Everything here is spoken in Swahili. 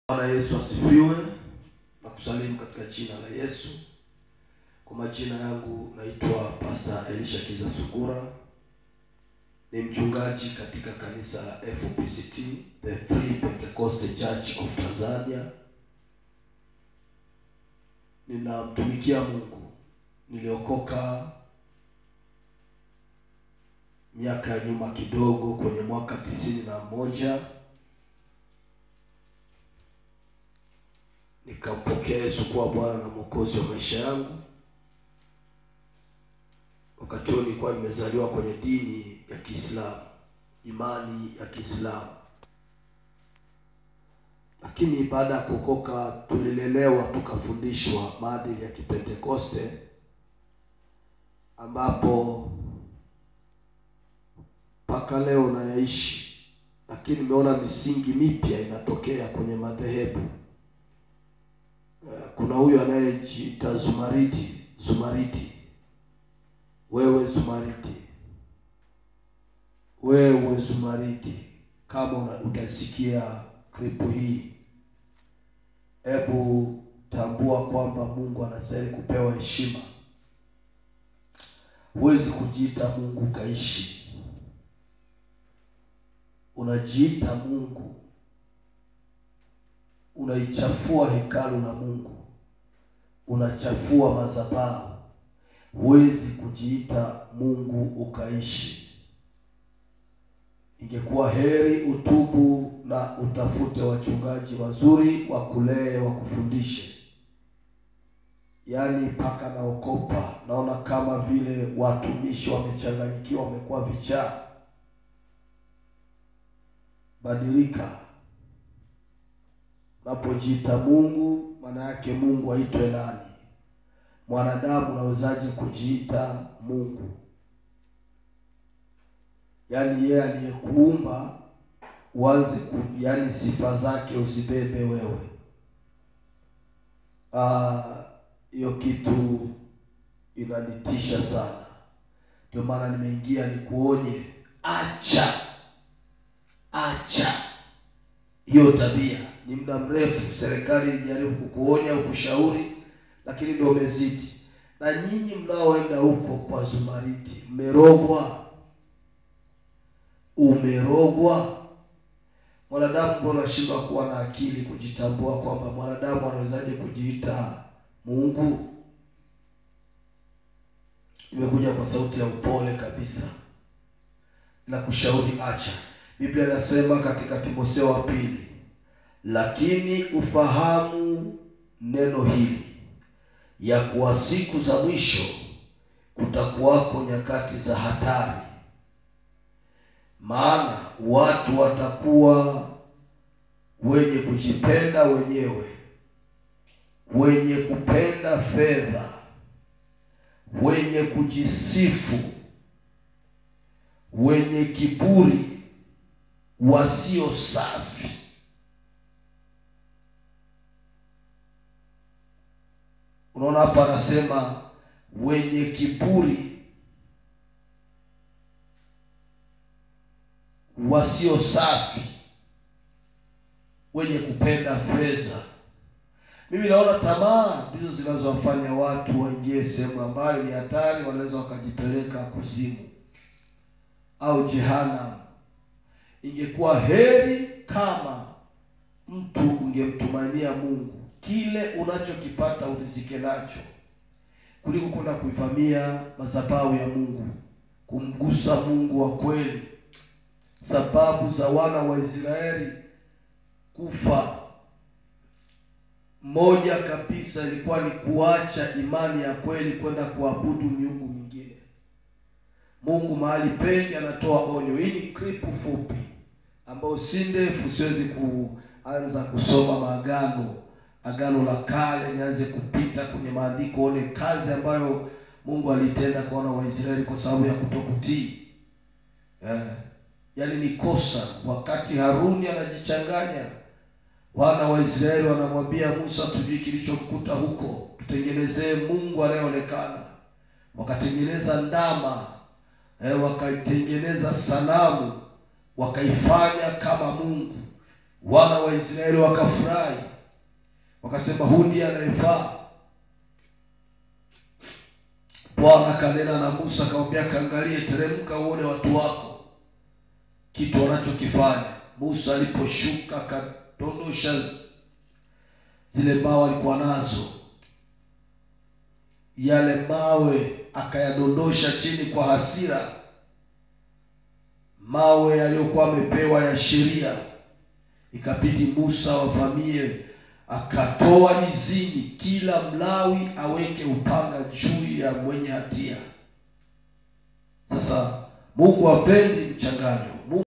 Bwana Yesu asifiwe. Na kusalimu katika jina la Yesu. Kwa majina yangu naitwa Pastor Elisha Kiza Sungura. Ni mchungaji katika kanisa la FPCT, the Free Pentecostal Church of Tanzania. Ninamtumikia Mungu. Niliokoka miaka ya nyuma kidogo, kwenye mwaka 91. Nikampokea Yesu kuwa Bwana na Mwokozi wa maisha yangu. Wakati huo nilikuwa nimezaliwa kwenye dini ya Kiislamu, imani ya Kiislamu. Lakini baada ya kuokoka tulilelewa, tukafundishwa maadili ya Kipentekoste, ambapo mpaka leo nayaishi. Lakini nimeona misingi mipya inatokea kwenye madhehebu. Kuna huyu anayejiita Zumaridi. Wewe Zumaridi, kama utasikia klipu hii, hebu tambua kwamba Mungu anastahili kupewa heshima. Huwezi kujiita Mungu kaishi. Unajiita Mungu, unaichafua hekalu la Mungu, unachafua madhabahu. Huwezi kujiita Mungu ukaishi. Ingekuwa heri utubu na utafute wachungaji wazuri wakulee, wakufundishe. Yaani paka naokopa, naona kama vile watumishi wamechanganyikiwa, wamekuwa vichaa. Badilika. Unapojiita Mungu, maana yake Mungu aitwe nani? Mwanadamu unawezaje kujiita Mungu? Yaani yeye aliyekuumba uanze yaani sifa zake usibebe wewe. Hiyo kitu inanitisha sana. Ndio maana nimeingia nikuonye, acha hiyo tabia. Ni muda mrefu serikali ilijaribu kukuonya au kushauri, lakini ndio umezidi. Na nyinyi mnaoenda huko kwa Zumaridi, umerogwa. Mwanadamu mbona anashindwa kuwa na akili kujitambua kwamba mwanadamu anawezaje kujiita Mungu? Nimekuja kwa sauti ya upole kabisa na kushauri acha. Biblia inasema katika Timotheo wa pili, lakini ufahamu neno hili, ya kuwa siku za mwisho kutakuwako nyakati za hatari. Maana watu watakuwa wenye kujipenda wenyewe, wenye kupenda fedha, wenye kujisifu, wenye kiburi, wasio safi. Unaona hapa anasema wenye kiburi, wasio safi, wenye kupenda fedha. Mimi naona tamaa ndizo zinazowafanya watu waingie sehemu ambayo ni hatari. Wanaweza wakajipeleka kuzimu au jehanamu. Ingekuwa heri kama mtu ungemtumania Mungu, kile unachokipata urizike nacho, kuliko kwenda kuivamia madhabahu ya Mungu, kumgusa Mungu wa kweli. Sababu za wana wa Israeli kufa, moja kabisa ilikuwa ni kuacha imani ya kweli, kwenda kuabudu miungu mingine. Mungu mahali pengi anatoa onyo. Hii ni clip fupi ambayo si ndefu, siwezi kuanza kusoma agano la kale, nianze kupita kwenye maandiko one kazi ambayo Mungu alitenda kwa wana wa Israeli kwa sababu ya kutokutii. Yaani ni kosa. Wakati Haruni anajichanganya, wana wa Israeli wanamwambia Musa, tujui kilichomkuta huko, tutengenezee Mungu anayeonekana. Wakatengeneza ndama, wakaitengeneza sanamu, wakaifanya kama Mungu. Wana wa Israeli wakafurahi, wakasema huyu ndiye anayefaa. Bwana kanena na Musa akamwambia, kaangalie, teremka uone watu wako kitu wanachokifanya. Musa aliposhuka akadondosha zile mawe alikuwa nazo, yale mawe akayadondosha chini kwa hasira, mawe yaliyokuwa amepewa ya sheria. Ikabidi Musa wavamie, akatoa izini kila Mlawi aweke upanga juu ya mwenye hatia. Sasa Mungu hapendi mchanganyo.